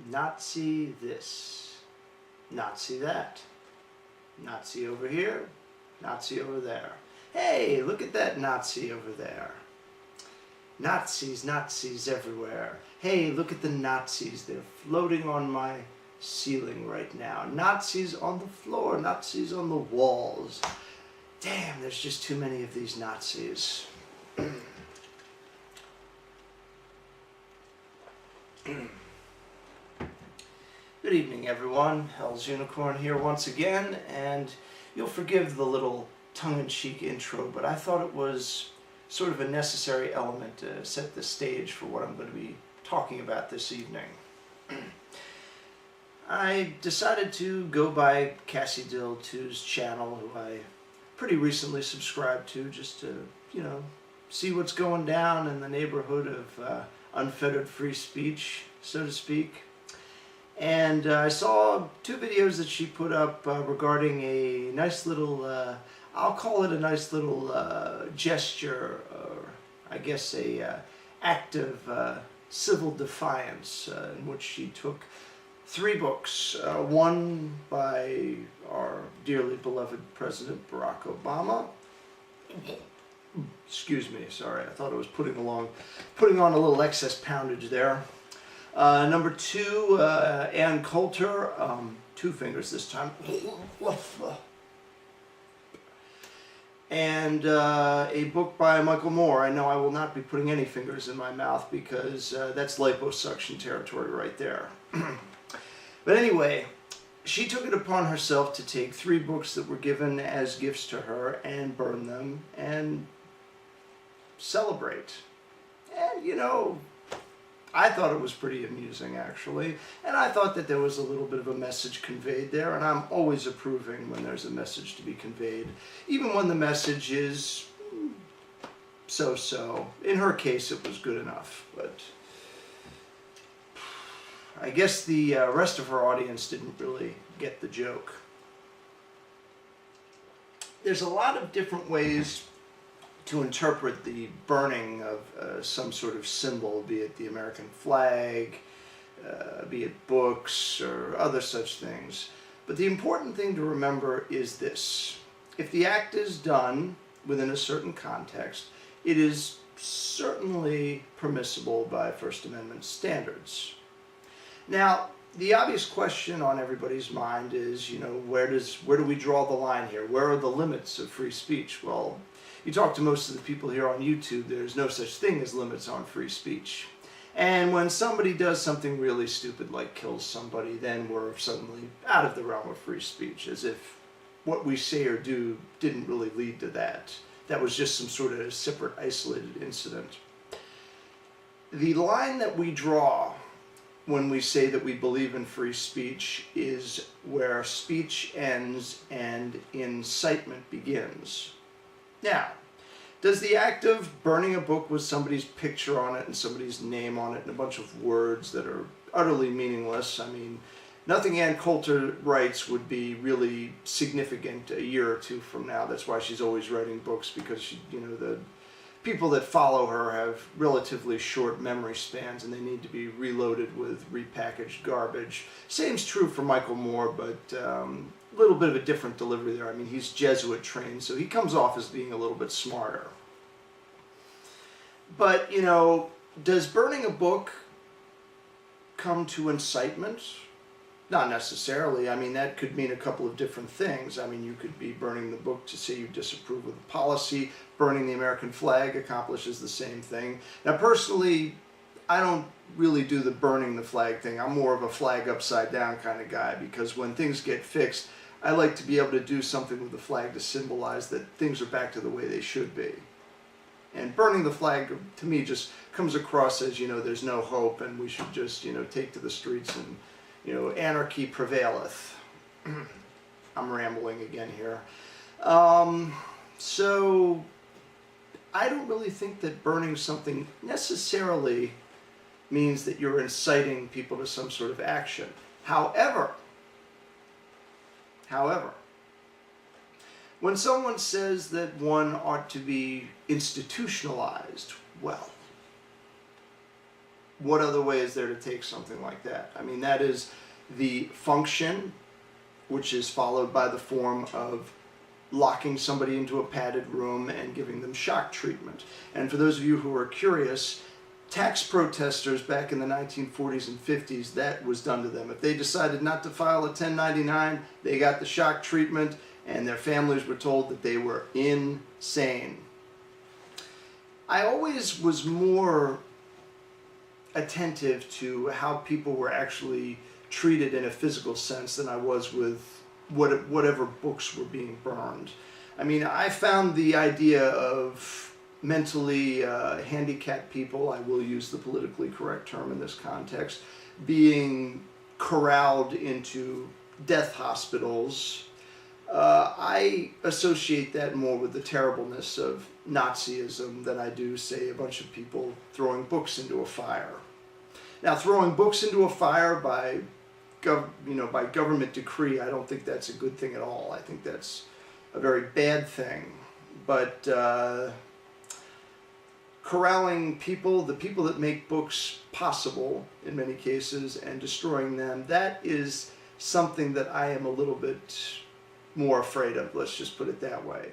Nazi this, Nazi that, Nazi over here, Nazi over there. Hey, look at that Nazi over there. Nazis, Nazis everywhere. Hey, look at the Nazis. They're floating on my ceiling right now. Nazis on the floor, Nazis on the walls. Damn, there's just too many of these Nazis. Good evening, everyone. Hell's Unicorn here once again, and you'll forgive the little tongue-in-cheek intro, but I thought it was sort of a necessary element to set the stage for what I'm going to be talking about this evening. I decided to go by Cassie Dill 2's channel, who I pretty recently subscribed to, just to, see what's going down in the neighborhood of unfettered free speech, so to speak. And I saw two videos that she put up regarding a nice little, I'll call it a nice little gesture, or I guess a act of civil defiance, in which she took 3 books, one by our dearly beloved President Barack Obama. Excuse me, sorry, I thought I was putting on a little excess poundage there. Number 2, Ann Coulter, 2 fingers this time. And a book by Michael Moore. I know I will not be putting any fingers in my mouth because that's liposuction territory right there. But anyway, she took it upon herself to take 3 books that were given as gifts to her and burn them and celebrate. And I thought it was pretty amusing, actually, and I thought that there was a little bit of a message conveyed there, and I'm always approving when there's a message to be conveyed, even when the message is so-so. In her case, it was good enough, but I guess the rest of her audience didn't really get the joke. There's a lot of different ways to interpret the burning of some sort of symbol, be it the American flag, be it books, or other such things. But the important thing to remember is this. If the act is done within a certain context, it is certainly permissible by First Amendment standards. Now, the obvious question on everybody's mind is, where do we draw the line here? Where are the limits of free speech? Well, you talk to most of the people here on YouTube, there's no such thing as limits on free speech. And when somebody does something really stupid like kills somebody, then we're suddenly out of the realm of free speech, as if what we say or do didn't really lead to that. That was just some sort of separate, isolated incident. The line that we draw when we say that we believe in free speech is where speech ends and incitement begins. Now, does the act of burning a book with somebody's picture on it and somebody's name on it and a bunch of words that are utterly meaningless, I mean, nothing Ann Coulter writes would be really significant a year or 2 from now. That's why she's always writing books, because the people that follow her have relatively short memory spans and they need to be reloaded with repackaged garbage. Same's true for Michael Moore, but a little bit of a different delivery there. I mean, he's Jesuit trained, so he comes off as being a little bit smarter. But, does burning a book come to incitement? Not necessarily. I mean, that could mean a couple of different things. I mean, you could be burning the book to say you disapprove of the policy. Burning the American flag accomplishes the same thing. Now, personally, I don't really do the burning the flag thing. I'm more of a flag upside down kind of guy, because when things get fixed, I like to be able to do something with the flag to symbolize that things are back to the way they should be. And burning the flag, to me, just comes across as, there's no hope and we should just, take to the streets and, anarchy prevaileth. I'm rambling again here. So I don't really think that burning something necessarily means that you're inciting people to some sort of action. However, when someone says that one ought to be institutionalized, well, what other way is there to take something like that? I mean, that is the function, which is followed by the form of locking somebody into a padded room and giving them shock treatment. And for those of you who are curious, tax protesters back in the 1940s and 50s, that was done to them. If they decided not to file a 1099, they got the shock treatment, and their families were told that they were insane. I always was more attentive to how people were actually treated in a physical sense than I was with whatever books were being burned. I mean, I found the idea of mentally handicapped people, I will use the politically correct term in this context, being corralled into death hospitals. I associate that more with the terribleness of Nazism than I do, say, a bunch of people throwing books into a fire. Now, throwing books into a fire by government decree, I don't think that's a good thing at all. I think that's a very bad thing. But corralling people, the people that make books possible in many cases, and destroying them, that is something that I am a little bit more afraid of, let's just put it that way.